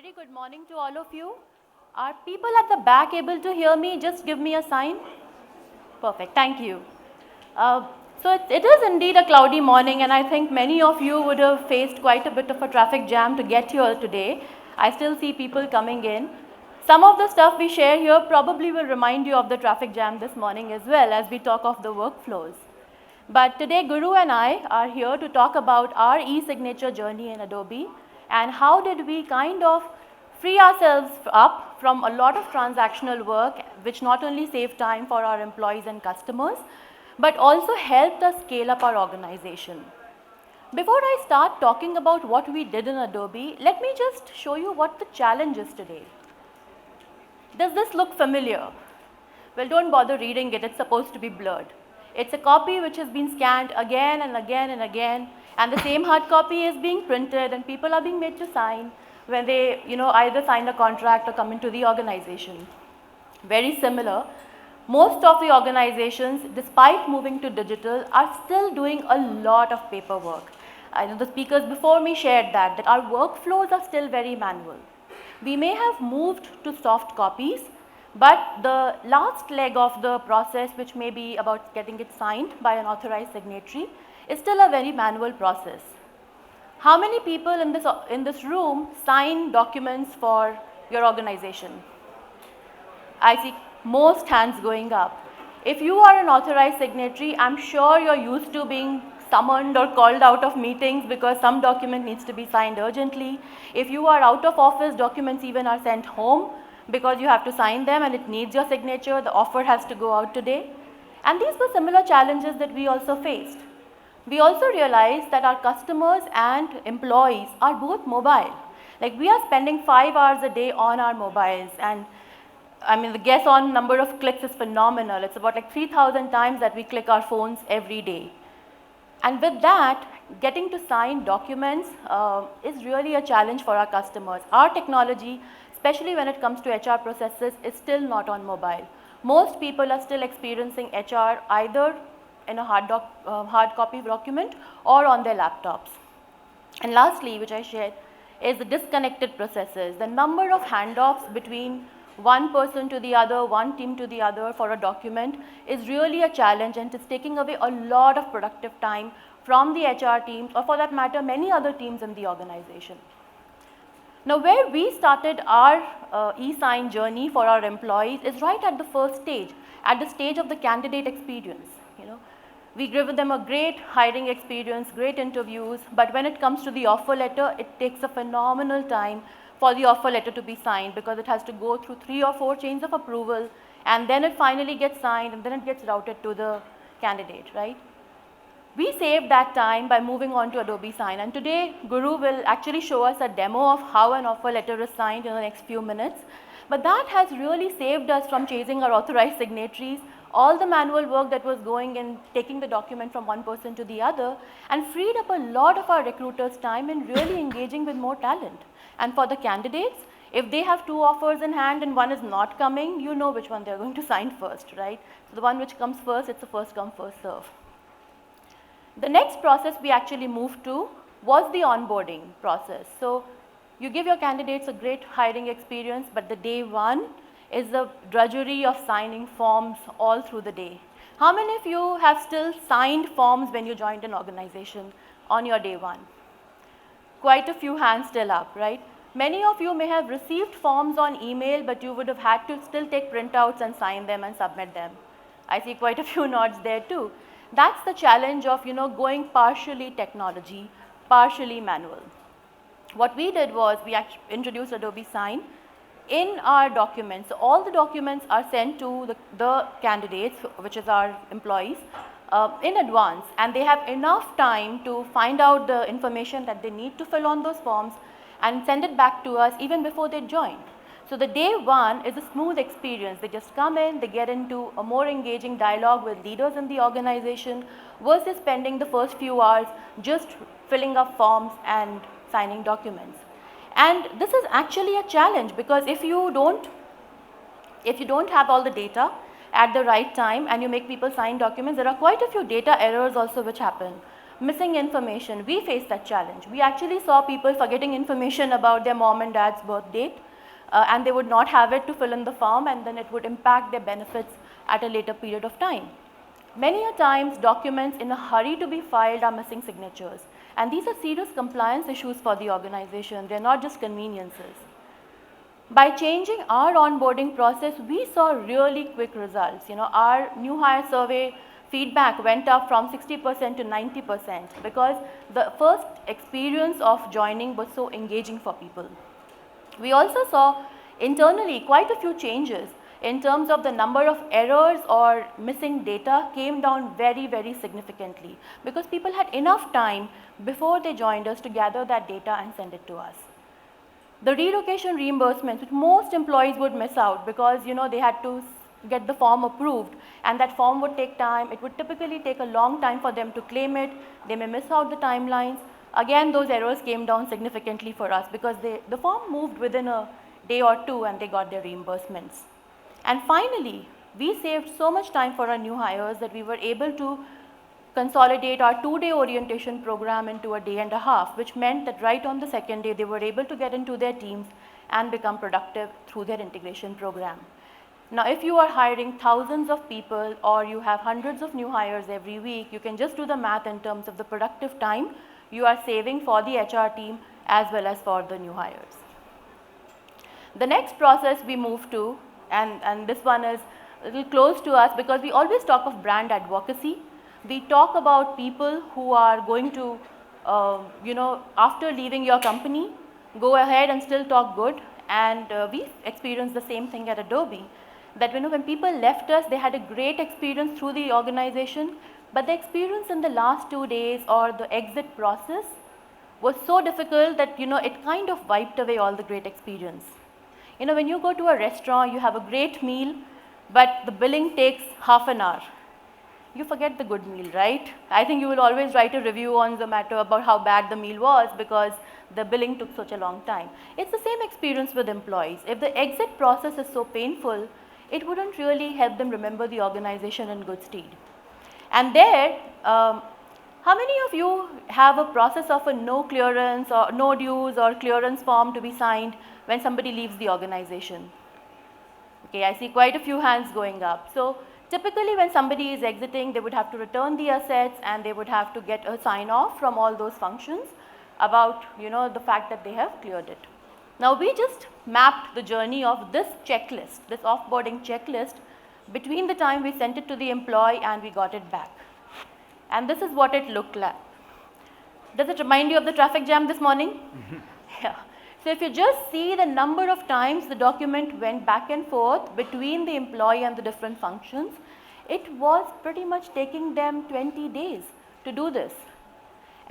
very good morning to all of you. Are people at the back able to hear me? Just give me a sign. Perfect, thank you. So it is indeed a cloudy morning, and I think many of you would have faced quite a bit of a traffic jam to get here today. I still see people coming in. Some of the stuff we share here probably will remind you of the traffic jam this morning as well as we talk of the workflows. But today Guru and I are here to talk about our eSignature journey in Adobe and how did we kind of free ourselves up from a lot of transactional work, which not only saved time for our employees and customers, but also helped us scale up our organization. Before I start talking about what we did in Adobe, let me just show you what the challenge is today. Does this look familiar? Well, don't bother reading it, it's supposed to be blurred. It's a copy which has been scanned again and again and again, and the same hard copy is being printed and people are being made to sign when they either sign a contract or come into the organization. Very similar. Most of the organizations, despite moving to digital, are still doing a lot of paperwork. I know the speakers before me shared that our workflows are still very manual. We may have moved to soft copies, but the last leg of the process, which may be about getting it signed by an authorized signatory, is still a very manual process. How many people in this room sign documents for your organization? I see most hands going up. If you are an authorized signatory, I'm sure you're used to being summoned or called out of meetings because some document needs to be signed urgently. If you are out of office, documents even are sent home because you have to sign them and it needs your signature, the offer has to go out today. And these were similar challenges that we also faced. We also realized that our customers and employees are both mobile. Like we are spending 5 hours a day on our mobiles, and I mean the guess on number of clicks is phenomenal. It's about like 3,000 times that we click our phones every day. And with that, getting to sign documents is really a challenge for our customers. Our technology, especially when it comes to HR processes, is still not on mobile. Most people are still experiencing HR either in a hard copy document or on their laptops. And lastly, which I shared, is the disconnected processes. The number of handoffs between one person to the other, one team to the other for a document is really a challenge, and it's taking away a lot of productive time from the HR teams, or for that matter, many other teams in the organization. Now, where we started our e-sign journey for our employees is right at the first stage, at the stage of the candidate experience. We give them a great hiring experience, great interviews, but when it comes to the offer letter, it takes a phenomenal time for the offer letter to be signed because it has to go through 3 or 4 chains of approval, and then it finally gets signed and then it gets routed to the candidate, right? We saved that time by moving on to Adobe Sign, and today Guru will actually show us a demo of how an offer letter is signed in the next few minutes. But that has really saved us from chasing our authorized signatories, all the manual work that was going in taking the document from one person to the other, and freed up a lot of our recruiters' time in really engaging with more talent. And for the candidates, if they have 2 offers in hand and one is not coming, you know which one they're going to sign first, right? So the one which comes first, it's a first come, first serve. The next process we actually moved to was the onboarding process. So you give your candidates a great hiring experience, but the day one is the drudgery of signing forms all through the day. How many of you have still signed forms when you joined an organization on your day one? Quite a few hands still up, right? Many of you may have received forms on email, but you would have had to still take printouts and sign them and submit them. I see quite a few nods there too. That's the challenge of going partially technology, partially manual. What we did was we introduced Adobe Sign in our documents. So all the documents are sent to the candidates, which is our employees, in advance, and they have enough time to find out the information that they need to fill on those forms and send it back to us even before they join. So the day one is a smooth experience. They just come in, they get into a more engaging dialogue with leaders in the organization versus spending the first few hours just filling up forms and signing documents. And this is actually a challenge because if you don't have all the data at the right time and you make people sign documents, there are quite a few data errors also which happen. Missing information, we faced that challenge. We actually saw people forgetting information about their mom and dad's birth date, and they would not have it to fill in the form, and then it would impact their benefits at a later period of time. Many a times, documents in a hurry to be filed are missing signatures, and these are serious compliance issues for the organization. They're not just conveniences. By changing our onboarding process, we saw really quick results. Our new hire survey feedback went up from 60% to 90% because the first experience of joining was so engaging for people. We also saw internally quite a few changes in terms of the number of errors or missing data came down very, very significantly because people had enough time before they joined us to gather that data and send it to us. The relocation reimbursement, which most employees would miss out because they had to get the form approved, and that form would take time. It would typically take a long time for them to claim it. They may miss out the timelines. Again, those errors came down significantly for us because the form moved within a day or two and they got their reimbursements. And finally, we saved so much time for our new hires that we were able to consolidate our 2-day orientation program into a day and a half, which meant that right on the second day, they were able to get into their teams and become productive through their integration program. Now, if you are hiring thousands of people or you have hundreds of new hires every week, you can just do the math in terms of the productive time you are saving for the HR team as well as for the new hires. The next process we move to, and this one is a little close to us because we always talk of brand advocacy. We talk about people who are going to, after leaving your company, go ahead and still talk good. And we experienced the same thing at Adobe, that when people left us, they had a great experience through the organization, but the experience in the last 2 days or the exit process was so difficult that it kind of wiped away all the great experience. When you go to a restaurant, you have a great meal, but the billing takes half an hour. You forget the good meal, right? I think you will always write a review on Zomato about how bad the meal was because the billing took such a long time. It's the same experience with employees. If the exit process is so painful, it wouldn't really help them remember the organization in good stead. And there, how many of you have a process of a no clearance or no dues or clearance form to be signed when somebody leaves the organization? Okay, I see quite a few hands going up. So typically when somebody is exiting, they would have to return the assets and they would have to get a sign off from all those functions about the fact that they have cleared it. Now we just mapped the journey of this checklist, this offboarding checklist, between the time we sent it to the employee and we got it back. And this is what it looked like. Does it remind you of the traffic jam this morning? Yeah. So if you just see the number of times the document went back and forth between the employee and the different functions, it was pretty much taking them 20 days to do this.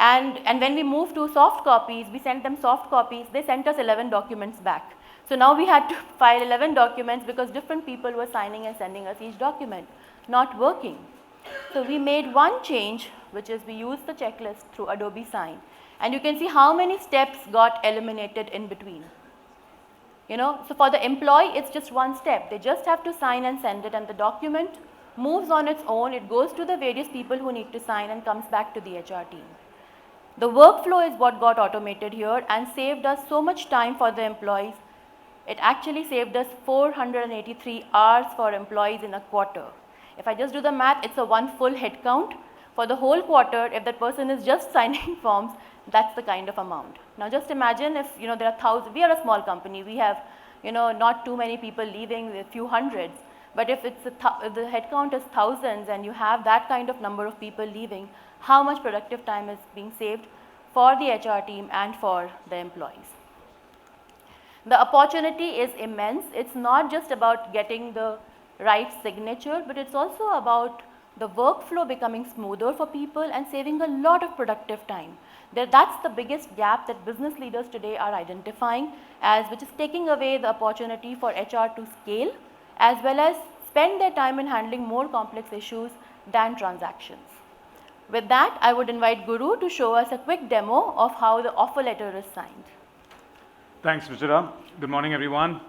And when we moved to soft copies, we sent them soft copies, they sent us 11 documents back. So now we had to file 11 documents because different people were signing and sending us each document, not working. So we made one change, which is we used the checklist through Adobe Sign. And you can see how many steps got eliminated in between. So for the employee, it's just one step. They just have to sign and send it, and the document moves on its own. It goes to the various people who need to sign and comes back to the HR team. The workflow is what got automated here and saved us so much time for the employees. It actually saved us 483 hours for employees in a quarter. If I just do the math, it's a one full head count. For the whole quarter, if that person is just signing forms, that's the kind of amount. Now just imagine if there are thousands, we are a small company, we have not too many people leaving, a few hundreds. But if it's if the head count is thousands and you have that kind of number of people leaving, how much productive time is being saved for the HR team and for the employees. The opportunity is immense. It's not just about getting the right signature, but it's also about the workflow becoming smoother for people and saving a lot of productive time. That's the biggest gap that business leaders today are identifying, which is taking away the opportunity for HR to scale as well as spend their time in handling more complex issues than transactions. With that, I would invite Guru to show us a quick demo of how the offer letter is signed. Thanks, Ruchira. Good morning, everyone.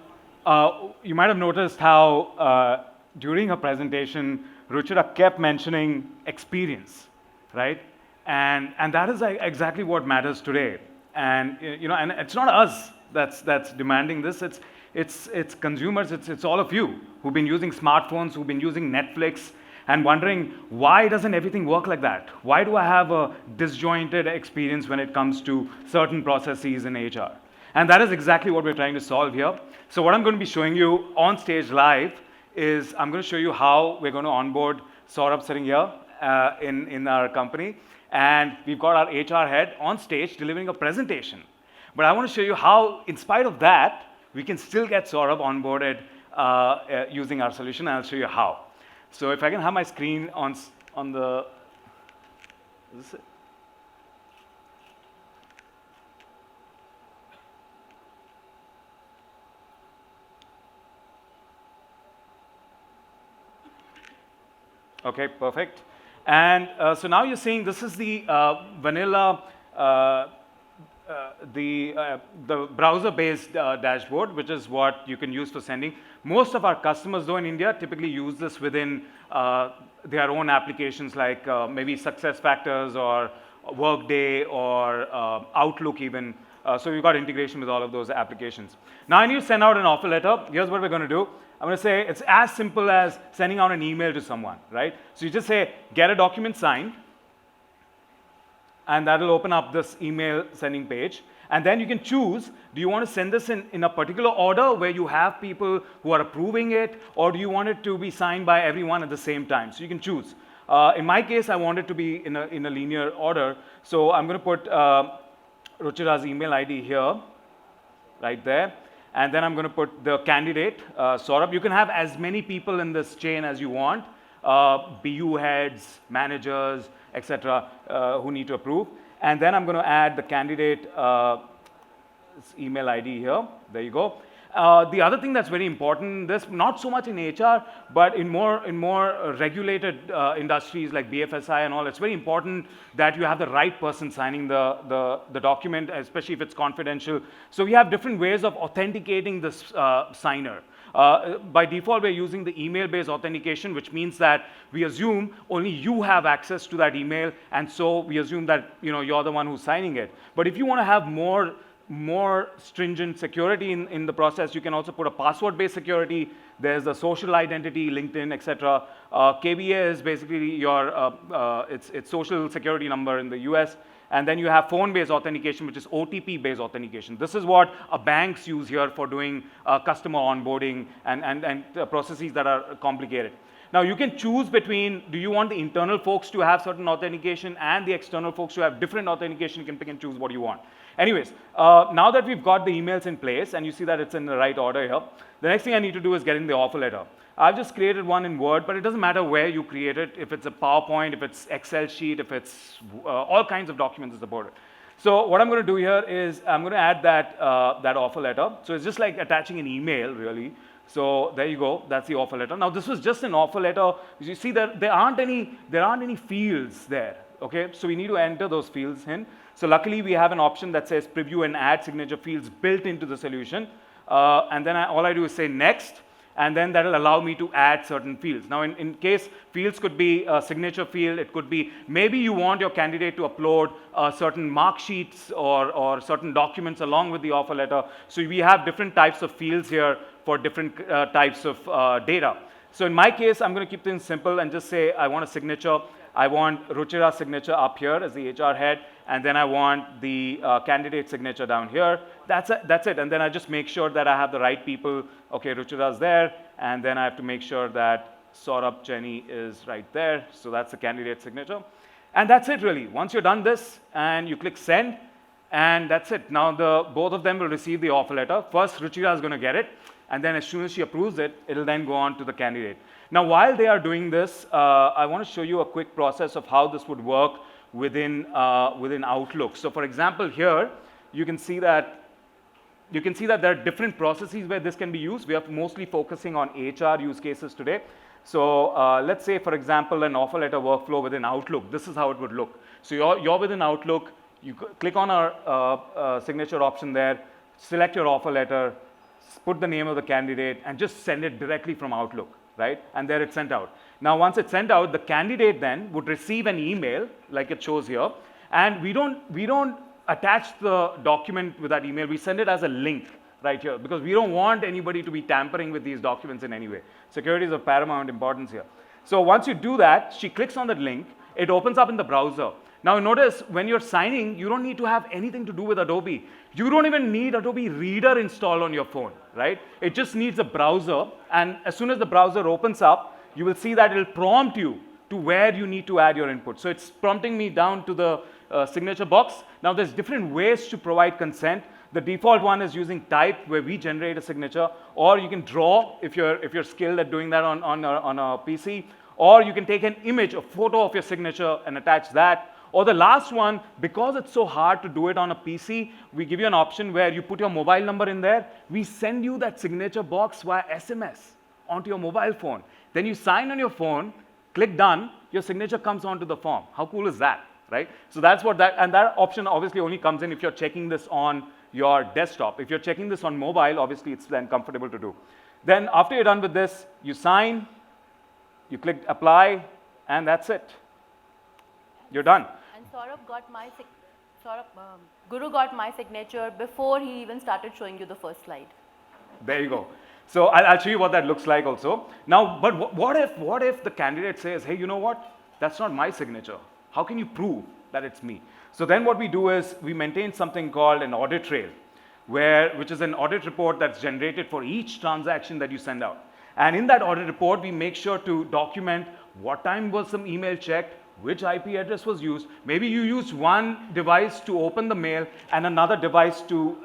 You might have noticed how during her presentation, Ruchira kept mentioning experience, right? And that is exactly what matters today. And and it's not us that's demanding this. It's consumers. It's all of you who've been using smartphones, who've been using Netflix, and wondering why doesn't everything work like that? Why do I have a disjointed experience when it comes to certain processes in HR? And that is exactly what we're trying to solve here. So what I'm going to be showing you on stage live is I'm going to show you how we're going to onboard Saurabh sitting here in our company. And we've got our HR head on stage delivering a presentation. But I want to show you how, in spite of that, we can still get Saurabh onboarded using our solution, and I'll show you how. So if I can have my screen on the, is this it? Okay, perfect. And so now you're seeing this is the vanilla, the browser-based dashboard, which is what you can use for sending. Most of our customers, though, in India typically use this within their own applications, like maybe SuccessFactors or Workday or Outlook even. So we've got integration with all of those applications. Now I need to send out an offer letter. Here's what we're going to do. I'm going to say it's as simple as sending out an email to someone, right? So you just say, get a document signed, and that'll open up this email sending page. And then you can choose, do you want to send this in a particular order where you have people who are approving it, or do you want it to be signed by everyone at the same time? So you can choose. In my case, I want it to be in a linear order. So I'm going to put Ruchira's email ID here, right there. And then I'm going to put the candidate, Saurabh. You can have as many people in this chain as you want, BU heads, managers, etc., who need to approve. And then I'm going to add the candidate email ID here. There you go. The other thing that's very important, this not so much in HR, but in more regulated industries like BFSI and all, it's very important that you have the right person signing the document, especially if it's confidential. So we have different ways of authenticating this signer. By default, we're using the email-based authentication, which means that we assume only you have access to that email, and so we assume that you're the one who's signing it. But if you want to have more stringent security in the process, you can also put a password-based security. There's a social identity, LinkedIn, etc. KVA is basically your it's social security number in the US. And then you have phone-based authentication, which is OTP-based authentication. This is what banks use here for doing customer onboarding and processes that are complicated. Now you can choose between, do you want the internal folks to have certain authentication and the external folks to have different authentication? You can pick and choose what you want. Anyways, now that we've got the emails in place and you see that it's in the right order here, the next thing I need to do is get in the offer letter. I've just created one in Word, but it doesn't matter where you create it, if it's a PowerPoint, if it's Excel sheet, if it's all kinds of documents is about it. So what I'm going to do here is I'm going to add that offer letter. So it's just like attaching an email, really. So there you go. That's the offer letter. Now this was just an offer letter. You see that there aren't any fields there. Okay, so we need to enter those fields in. So luckily we have an option that says preview and add signature fields built into the solution. And then all I do is say next. And then that will allow me to add certain fields. Now, in case fields could be a signature field, it could be maybe you want your candidate to upload certain mark sheets or certain documents along with the offer letter. So we have different types of fields here for different types of data. So in my case, I'm going to keep things simple and just say I want a signature. I want Ruchira's signature up here as the HR head, and then I want the candidate signature down here. That's it. And then I just make sure that I have the right people. Okay, Ruchira's there, and then I have to make sure that Saurabh Chenny is right there. So that's the candidate signature. And that's it, really. Once you're done this, and you click send, and that's it. Now, both of them will receive the offer letter. First, Ruchira is going to get it, and then as soon as she approves it, it'll then go on to the candidate. Now, while they are doing this, I want to show you a quick process of how this would work within Outlook. So, for example, here you can see that there are different processes where this can be used. We are mostly focusing on HR use cases today. So, let's say, for example, an offer letter workflow within Outlook. This is how it would look. So, you're within Outlook. You click on our signature option there, select your offer letter, put the name of the candidate, and just send it directly from Outlook. right? And there it's sent out. Now, once it's sent out, the candidate then would receive an email, like it shows here, and we don't attach the document with that email. We send it as a link right here, because we don't want anybody to be tampering with these documents in any way. Security is of paramount importance here. So once you do that, she clicks on that link, it opens up in the browser. Now notice, when you're signing, you don't need to have anything to do with Adobe. You don't even need Adobe Reader installed on your phone, right? It just needs a browser, and as soon as the browser opens up, you will see that it'll prompt you to where you need to add your input. So it's prompting me down to the signature box. Now there's different ways to provide consent. The default one is using type, where we generate a signature, or you can draw if you're skilled at doing that on a PC, or you can take an image, a photo of your signature and attach that. Or the last one, because it's so hard to do it on a PC, we give you an option where you put your mobile number in there. We send you that signature box via SMS onto your mobile phone. Then you sign on your phone, click done, your signature comes onto the form. How cool is that, right? So that's what and that option obviously only comes in if you're checking this on your desktop. If you're checking this on mobile, obviously it's then comfortable to do. Then after you're done with this, you sign, you click apply, and that's it. You're done. And Guru got my signature before he even started showing you the first slide. There you go. So I'll show you what that looks like also. Now, but what if the candidate says, hey, you know what? That's not my signature. How can you prove that it's me? So then what we do is we maintain something called an audit trail, which is an audit report that's generated for each transaction that you send out. And in that audit report, we make sure to document what time was some email checked, which IP address was used. Maybe you used one device to open the mail and another device to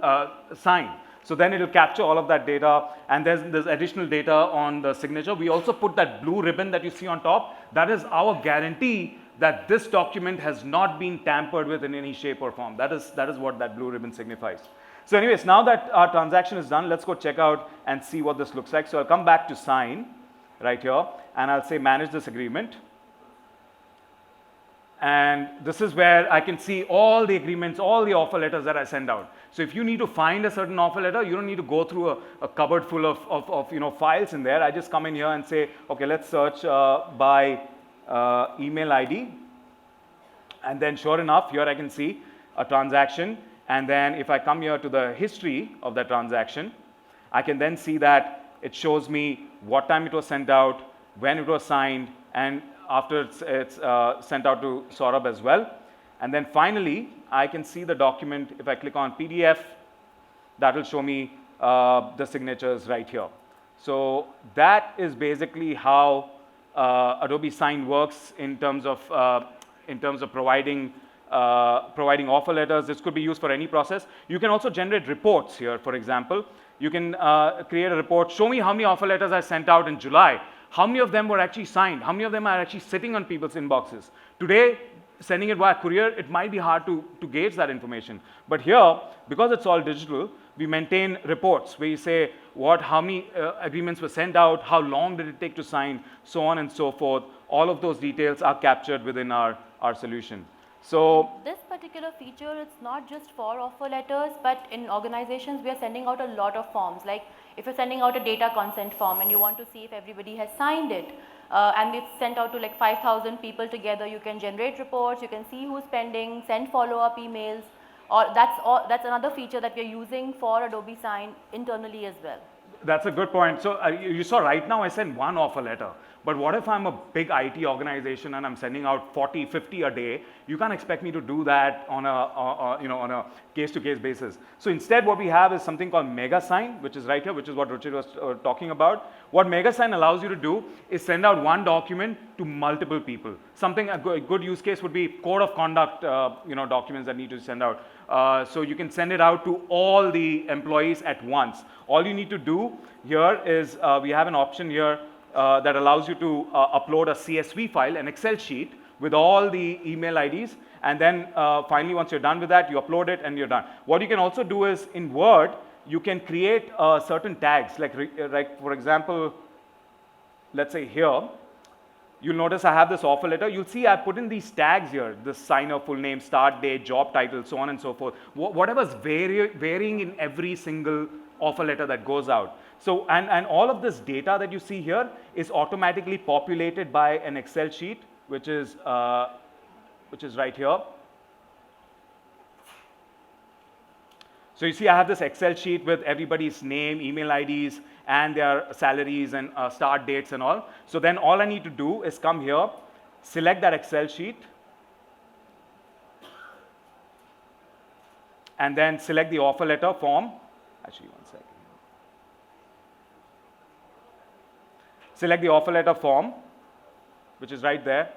sign. So then it'll capture all of that data, and there's additional data on the signature. We also put that blue ribbon that you see on top. That is our guarantee that this document has not been tampered with in any shape or form. That is what that blue ribbon signifies. So anyways, now that our transaction is done, let's go check out and see what this looks like. So I'll come back to sign right here, and I'll say manage this agreement. And this is where I can see all the agreements, all the offer letters that I send out. So if you need to find a certain offer letter, you don't need to go through a cupboard full of files in there. I just come in here and say, okay, let's search by email ID. And then sure enough, here I can see a transaction. And then if I come here to the history of that transaction, I can then see that it shows me what time it was sent out, when it was signed, and after it's sent out to Saurabh as well. And then finally, I can see the document. If I click on PDF, that will show me the signatures right here. So that is basically how Adobe Sign works in terms of providing offer letters. This could be used for any process. You can also generate reports here, for example. You can create a report, show me how many offer letters I sent out in July. How many of them were actually signed? How many of them are actually sitting on people's inboxes? Today, sending it via courier, it might be hard to gauge that information. But here, because it's all digital, we maintain reports where you say how many agreements were sent out, how long did it take to sign, so on and so forth. All of those details are captured within our solution. So this particular feature, it's not just for offer letters, but in organizations, we are sending out a lot of forms. Like if you're sending out a data consent form and you want to see if everybody has signed it, and it's sent out to like 5,000 people together, you can generate reports, you can see who's pending, send follow-up emails, or that's another feature that we're using for Adobe Sign internally as well. That's a good point. So you saw right now I send one offer letter. But what if I'm a big IT organization and I'm sending out 40, 50 a day? You can't expect me to do that on a case-to-case basis. So instead, what we have is something called Mega Sign, which is right here, which is what Ruchira was talking about. What Mega Sign allows you to do is send out one document to multiple people. A good use case would be code of conduct, documents that need to send out. So you can send it out to all the employees at once. All you need to do here is we have an option here that allows you to upload a CSV file, an Excel sheet with all the email IDs, and then finally once you're done with that, you upload it and you're done. What you can also do is in Word, you can create certain tags, like for example, let's say here, you'll notice I have this offer letter. You'll see I put in these tags here, the signer, full name, start date, job title, so on and so forth. Whatever's varying in every single offer letter that goes out. So, and all of this data that you see here is automatically populated by an Excel sheet, which is right here. So you see I have this Excel sheet with everybody's name, email IDs, and their salaries and start dates and all. So then all I need to do is come here, select that Excel sheet, and then select the offer letter form. Actually, one second. Select the offer letter form, which is right there,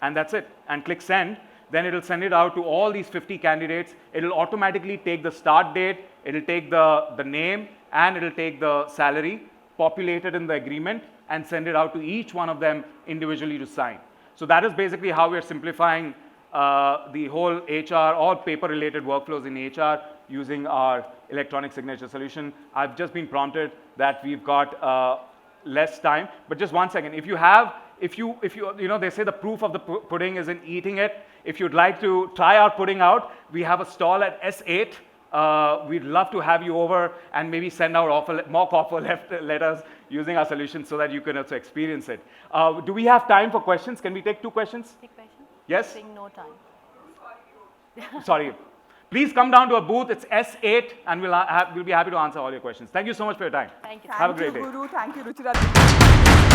and that's it. And click send. Then it'll send it out to all these 50 candidates. It'll automatically take the start date, it'll take the name, and it'll take the salary, populate it in the agreement, and send it out to each one of them individually to sign. So that is basically how we're simplifying the whole HR or paper-related workflows in HR using our electronic signature solution. I've just been prompted that we've got less time, but just one second. If you know, they say the proof of the pudding is in eating it. If you'd like to try our pudding out, we have a stall at S8. We'd love to have you over and maybe send out mock offer letters using our solution so that you can also experience it. Do we have time for questions? Can we take 2 questions? Take questions? Yes? Saying no time. Sorry. Please come down to a booth. It's S8, and we'll be happy to answer all your questions. Thank you so much for your time. Thank you. Have a great day. Thank you, Guru. Thank you, Ruchira.